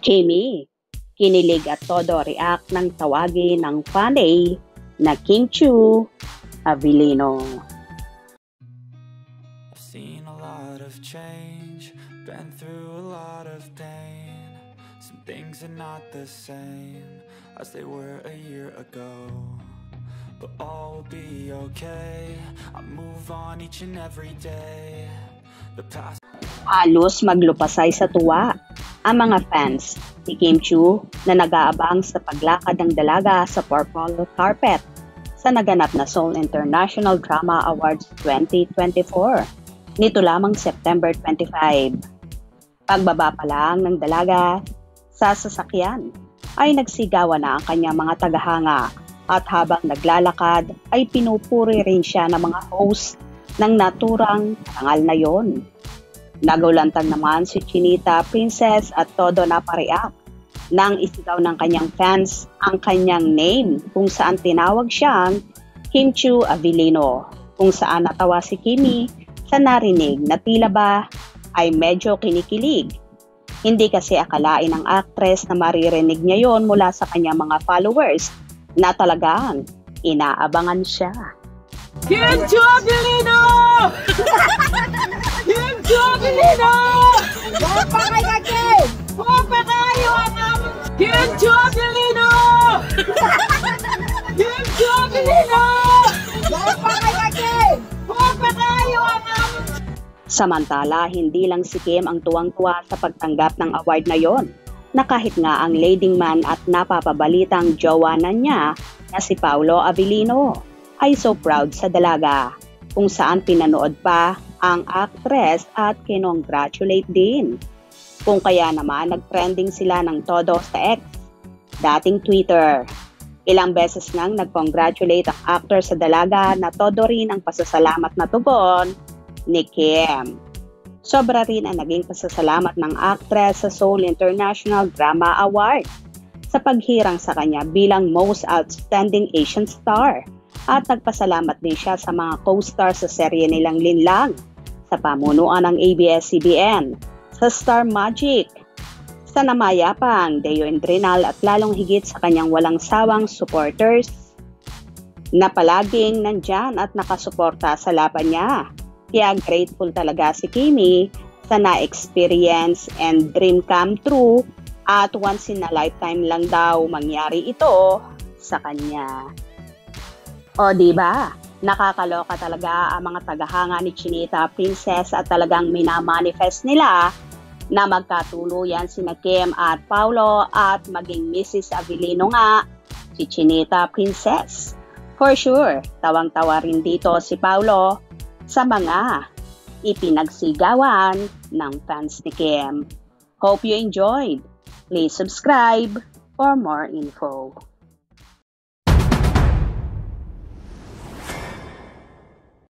Kimi, kinilig at todo react ng tawagin ng fanay na Kim Chiu Avellino. I've seen a lot of change, been through a lot of pain. Some things are not the same as they were a year ago, but all will be okay. I move on each and every day. The past. Halos maglupasay sa tuwa ang mga fans ni Kim Chiu na nag-aabang sa paglakad ng dalaga sa purple carpet sa naganap na Seoul International Drama Awards 2024 nito lamang September 25. Pagbaba pa lang ng dalaga sa sasakyan ay nagsigawan na ang kanyang mga tagahanga at habang naglalakad ay pinupuri rin siya ng mga host ng naturang parangal na yon. Nagulantang naman si Chinita Princess at todo na pareact nang isigaw ng kanyang fans ang kanyang name kung saan tinawag siyang Kim Chiu Avellino, kung saan natawa si Kimi sa narinig na tila ba ay medyo kinikilig. Hindi kasi akalain ng actress na maririnig niya yon mula sa kanyang mga followers na talagang inaabangan siya. Kim Chiu Avellino! Kim Chiu Avellino! Wapa kayo Kim! Wapa kayo ang aming Kim Chiu Avellino! Kim Chiu Avellino! Wapa kayo Kim! Wapa kayo ang aming. Samantala, hindi lang si Kim ang tuwang-tuwa sa pagtanggap ng award na yon, na kahit nga ang leading man at napapabalitang jowa na niya na si Paolo Avellino ay so proud sa dalaga, kung saan pinanood pa ang actress at kinongratulate din. Kung kaya naman nag-trending sila ng todo sa X, dating Twitter. Ilang beses nang nag-congratulate ang actor sa dalaga na todo rin ang pasasalamat na tugon ni Kim. Sobra rin ang naging pasasalamat ng actress sa Seoul International Drama Award sa paghirang sa kanya bilang Most Outstanding Asian Star. At nagpasalamat din siya sa mga co-star sa serye nilang Linlang, sa pamunuan ng ABS-CBN, sa Star Magic, sa namayapang Deo Indrinal at lalong higit sa kanyang walang sawang supporters na palaging nandyan at nakasuporta sa laban niya. Kaya grateful talaga si Kimi sa na-experience and dream come true at once in a lifetime lang daw mangyari ito sa kanya. O diba? Nakakaloka talaga ang mga tagahanga ni Chinita Princess at talagang minamanifest nila na magkatuluyan sina Kim at Paolo at maging Mrs. Avellino nga si Chinita Princess. For sure, tawang-tawa rin dito si Paolo sa mga ipinagsigawan ng fans ni Kim. Hope you enjoyed. Please subscribe for more info.